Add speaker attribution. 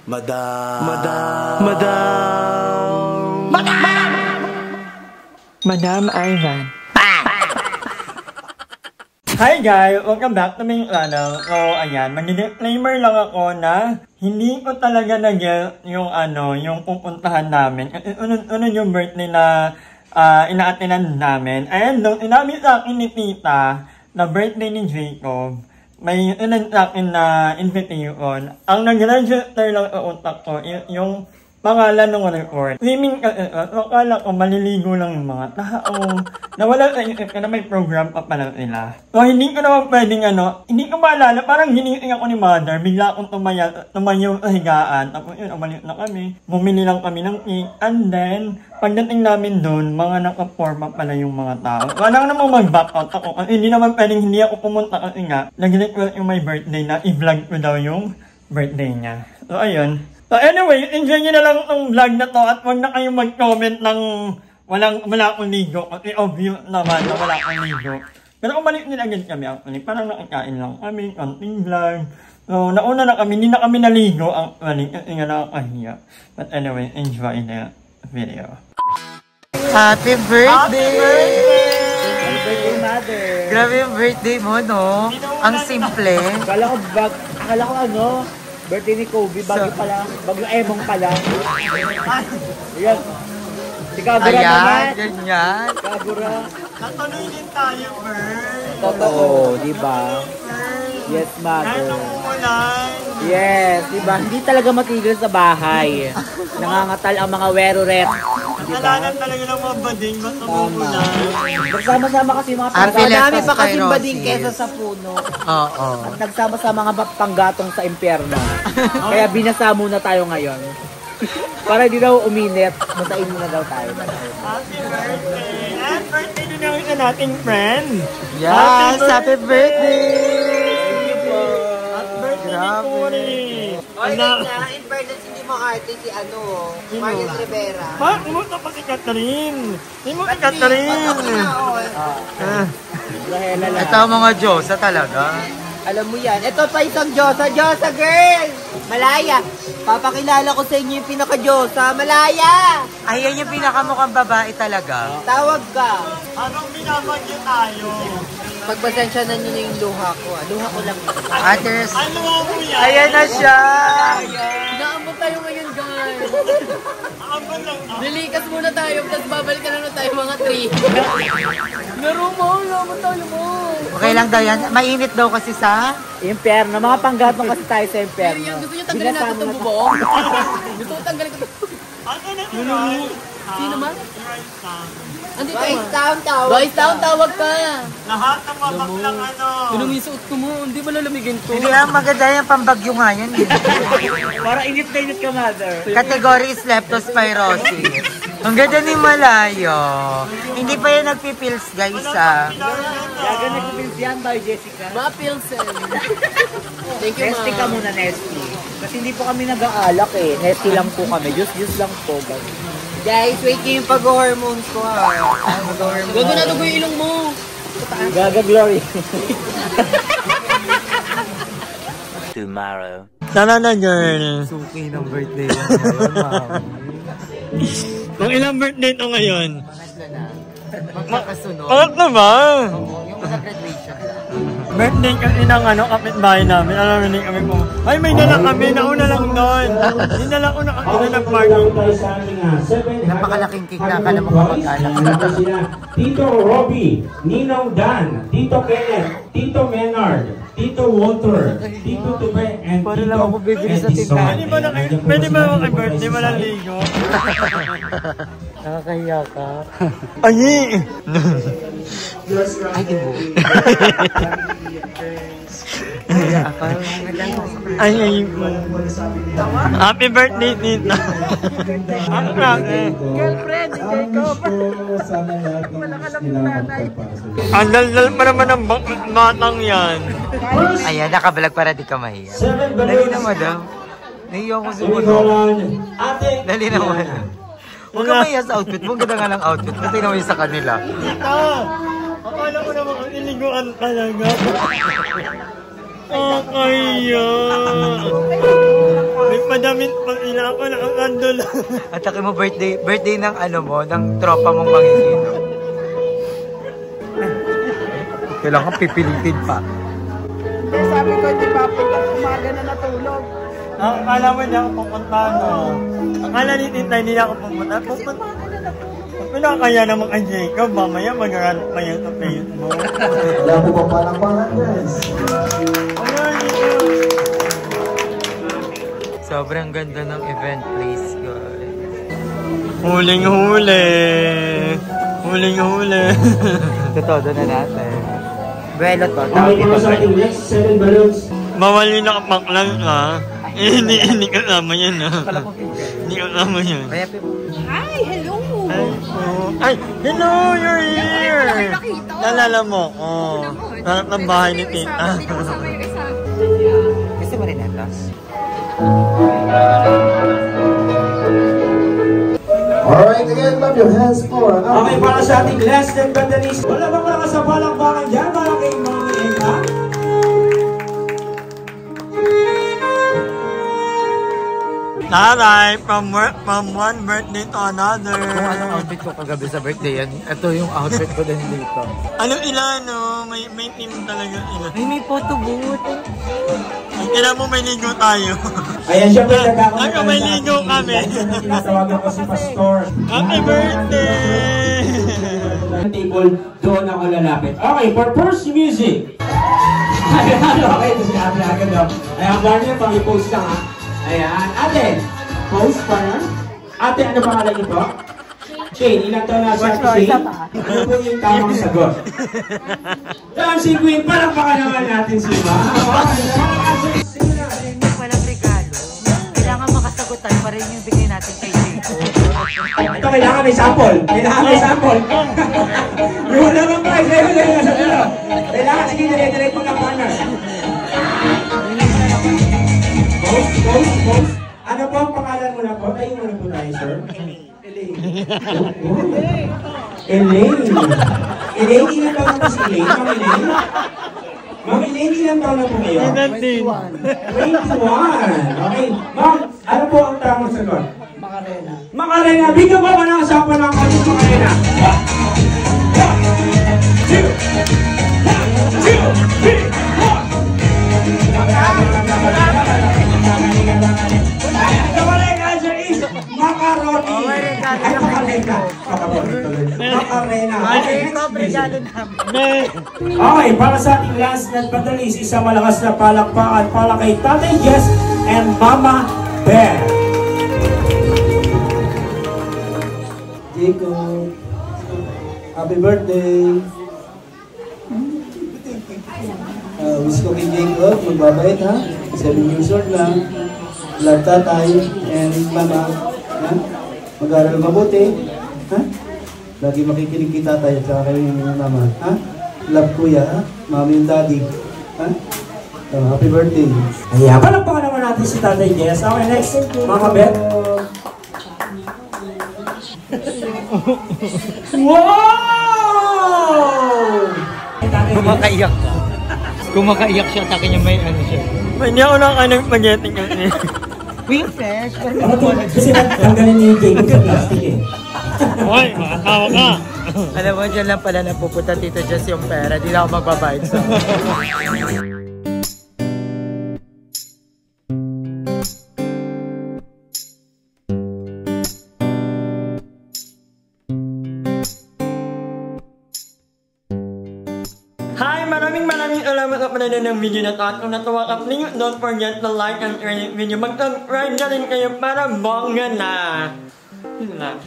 Speaker 1: Madam.
Speaker 2: Madam Ivan.
Speaker 3: Hi guys! Welcome back to my channel. So, ayan, mag-disclaimer lang ako na hindi ko talaga na-get yung yung pupuntahan namin. Unod yung birthday na ina-attenan namin. And nung inamin sa akin ni Tita na birthday ni Jacob, may ilan sa akin na invitation. Ang nag-register lang sa utak ko, yung pangalan ng report. Swimming akala ko maliligo lang yung mga tao. Nawala sa isip ko na may program pa pala sila. So, hindi ko naman pwedeng hindi ko maalala, parang hiningi ako ni Mother, bigla akong tumayo sa higaan. Tapos yun, umalis na kami. Bumili lang kami ng cake. And then, pagdating namin doon, mga naka-forma pala yung mga tao. Wala namang mag-back out ako. Kasi hindi naman pwedeng hindi ako pumunta kasi nga, nag-request yung my birthday na i-vlog ko daw yung birthday niya. So, ayun. So anyway, enjoy nyo na lang ang vlog na to at huwag na kayong mag-comment ng wala akong ligo. Kasi obvious naman na wala akong ligo. Pero umalik nila agad kami actually. Parang nakakain lang kami, konting vlog. So nauna na kami, hindi na kami naligo actually kasi nga nakakahiya. But anyway, enjoy the video.
Speaker 2: Happy birthday!
Speaker 4: Happy birthday, Mother!
Speaker 2: Grabe yung birthday mo, no? Ang simple.
Speaker 4: Akala ko birthday ni Kobe, bagyo Emong pala. Ayan. Si Kagura naman.
Speaker 2: Ganyan.
Speaker 4: Kagura.
Speaker 3: Natuloy din tayo, Bert.
Speaker 4: Totoo, di ba? Yes, Mother. Yes, di ba? Hindi talaga matigil sa bahay. Nangangatal ang mga weroret.
Speaker 3: Kasalanan talaga ng mga bading, basta mumulan.
Speaker 4: Nagsama-sama kasi mga
Speaker 2: Marami
Speaker 4: pa kasing bading kesa sa puno.
Speaker 2: Oo.
Speaker 4: At nagsama-sama mga panggatong sa impyerno. Kaya binasa muna tayo ngayon. Para di daw uminit, matain muna daw tayo.
Speaker 3: Happy birthday! And birthday din ang isa nating friend.
Speaker 2: Yes, happy birthday!
Speaker 3: Happy birthday ni Puri!
Speaker 5: In fairness, hindi mo arte si Marlon Rivera.
Speaker 3: Kumusta pa si Catherine? Hindi mo si Catherine!
Speaker 2: Ito ang mga Diyosa talaga.
Speaker 5: Alam mo yan. Ito pa isang Diyosa. Diyosa girl! Malaya! Papakilala ko sa inyo yung pinaka-Diyosa. Malaya!
Speaker 2: Ayan yung pinakamukhang babae talaga.
Speaker 5: Tawag ka.
Speaker 3: Anong binabagyo tayo?
Speaker 5: Pagpasensya na nyo na yung luha ko. Luha ko lang.
Speaker 2: Others.
Speaker 3: Ano mo yan?
Speaker 2: Ayan na siya!
Speaker 6: Inaambon tayo ngayon, guys.
Speaker 3: Ambon lang.
Speaker 6: Lilikas muna tayo, tapos babalik na tayo mga 3. Laro mo, laban tayo mo.
Speaker 2: Okay lang daw yan. Mainit daw kasi sa...
Speaker 4: Impyerno, mga panggatong kasi tayo sa impyerno.
Speaker 6: Gusto nyo tanggalin natin itong bubong? Gusto ko tanggalin ito.
Speaker 3: Ano na yun?
Speaker 6: Sino man? Andito
Speaker 5: Boys
Speaker 6: ba?
Speaker 5: Town tawag.
Speaker 6: Boys Town, tawag ka.
Speaker 3: Lahat ng mabaklang
Speaker 6: Ano yung suot ko mo? Hindi ba lalamigin to?
Speaker 2: Hindi ang maganda yung pambagyo nga yan.
Speaker 4: Para init na init ka, Mother.
Speaker 2: Category is leptospirosis. Ang ganda ni Malayo. Hindi pa yan nagpipils, guys,
Speaker 4: Yaga nagpipils yan by Jessica.
Speaker 6: Mga Pilsen. Thank you,
Speaker 4: Nesty
Speaker 6: ma.
Speaker 4: ka muna, Nesty. Kasi hindi po kami nag-aalak eh. Nesty lang po kami. Juice lang po.
Speaker 5: Guys, wait nyo yung pag-hormones ko ha.
Speaker 6: Gago na dugo yung ilong mo.
Speaker 4: Gaga Glory.
Speaker 1: Tomorrow.
Speaker 3: Sana na girl.
Speaker 2: Suki ng birthday mo ngayon, ma'am.
Speaker 3: Kung ilang birthday ito ngayon?
Speaker 2: Magkakasunod.
Speaker 3: Bakit naman?
Speaker 2: Yung mga graduation.
Speaker 3: Birthday kasi ng kapitbahay namin. Alam mo rin kami po. Ay, may dala kami. Nauna lang doon. Dinala ko na kami na party.
Speaker 2: Napakalaking cake na akala mo kapag-alak.
Speaker 7: Tito Robbie, Ninong Dan, Tito Kenneth, Tito Menard, Tito Walter, Tito Tube, and
Speaker 2: Para lang ako bibili sa tindahan.
Speaker 3: Pwede ba ako kay birthday? Walang ligo.
Speaker 2: Nakakahiya ka.
Speaker 3: Ay!
Speaker 2: Ay, di mo.
Speaker 3: Ay, happy birthday, Tita. Ang klase.
Speaker 4: Girlfriend, Jacob.
Speaker 3: Ang daldal pa naman ng batang yan.
Speaker 2: Ayan, nakabalag para di ka mahiya. Dali na, madam. Nahiya ako sumunod. Dali na, madam. Huwag ka mahiya sa outfit mo. Ang ganda nga ng outfit. Kasi naman yung sa kanila.
Speaker 3: Tita! Akala ko naman ang iliguan talaga. Kaya. May padamit pang ina ako na ang andol.
Speaker 2: Atake mo birthday ng ano mo, ng tropa mong mangingino. Kailangan pipilitin pa.
Speaker 5: Sabi ko, di ba, umaga na natulog.
Speaker 3: Akala mo niya ako pupunta, no? Akala ni Tita, hindi na ako pupunta. Pinakaya naman kay Jacob, mamaya mag-rant pa yun sa Facebook.
Speaker 1: Wala po pa palang guys.
Speaker 2: Sobrang ganda ng event place, guys.
Speaker 3: Huling-huli. Huling-huli.
Speaker 2: Totoo na natin. Buwelo to.
Speaker 7: Okay, para sa ating next 7 balloons.
Speaker 3: Bawal yung nakapaklang ka. Hindi kasama yan, ha? Hindi kasama yan.
Speaker 6: Hi, hello!
Speaker 3: Ay, hello, you're here! Nalala mo ko. Narap ng bahay ni Tita.
Speaker 2: Gusto mo rin ito?
Speaker 1: Alright, again, clap your hands for
Speaker 7: Okay, para sa ating last and but the least. Wala bang mga sa palakpakan dyan para kay Mami Eka?
Speaker 3: Taray, from one birthday to another.
Speaker 2: Kung anong outfit ko kagabi sa birthday yan, ito yung outfit ko din dito.
Speaker 3: Ano ilan, no? May team talaga ilan.
Speaker 2: Ay, may photo booth.
Speaker 3: Kailan mo may ligo tayo.
Speaker 7: Ayan, syempre nagkakaroon
Speaker 3: Ako may ligo kami.
Speaker 7: Tinatawagan ko si Pastor.
Speaker 3: Happy birthday!
Speaker 7: Table, doon ako lalapit. Okay, for first music. Okay, ito sinabi na agad. Ayan, Barney, pang-i-post ka ha. Ayan, ate, post pa na. Ate, ano pangalan niyo po? Shane, ilang taon na siya? Shane? Ano po yung tamang sagot? Dancing Queen, parang baka naman natin si Ma.
Speaker 2: Walang regalo. Kailangan makasagutan pa rin yung bigay natin kay Jay.
Speaker 7: Ito, kailangan may sample. Kailangan may sample. Yung naman prize, kailangan, sige, direct mo na partner. Post. Ano po ang pangalan mo na po? Tayo mo na po tayo, sir. Elaine. Elaine, ilan taon na po si Elaine? Ma'am Elaine? Ma'am Elaine, ilan taon na po kayo? 21. Okay. Ma'am, ano po ang tamang sagot? Macarena. Macarena. Bigyan ba ng asapan ng kanyang Macarena? 1, 2, 3, 4. Okay, para sa ating last na padalis, isang malakas na palakpakan para kay Tatay Jess and Mama Bear.
Speaker 1: Jacob, happy birthday! Wish ko kay Jacob, magbabait ha? 7 years old lang. Love tatay and mama. Ha? Mag-aaral mabuti. Ha? Lagi makikinig kay tatay at saka kayo yung mama. Ha? Love kuya, ha? Mami and daddy. Ha? Happy birthday.
Speaker 7: Ayan, palakpakan naman natin si Tatay Jess. Okay, next, Mama Beth. Wow!
Speaker 2: Kumakaiyak ka. Kumakaiyak siya, taka niya may ano siya.
Speaker 3: Hindi ako nakakanang spaghetti kasi.
Speaker 2: Wing fresh.
Speaker 7: Kasi tanggalin niyo yung Jacob sa plastic eh.
Speaker 3: Hoy, makatawa ka.
Speaker 2: Alam mo, dyan lang pala napupunta Tito Jess yung pera. Di na ako magbabayad sa
Speaker 3: Hi! Maraming salamat sa panonood ng video na ito. At kung natuwa ka, please don't forget to like and share this video. Mag-subscribe na rin kayo para bongga na. Yun na.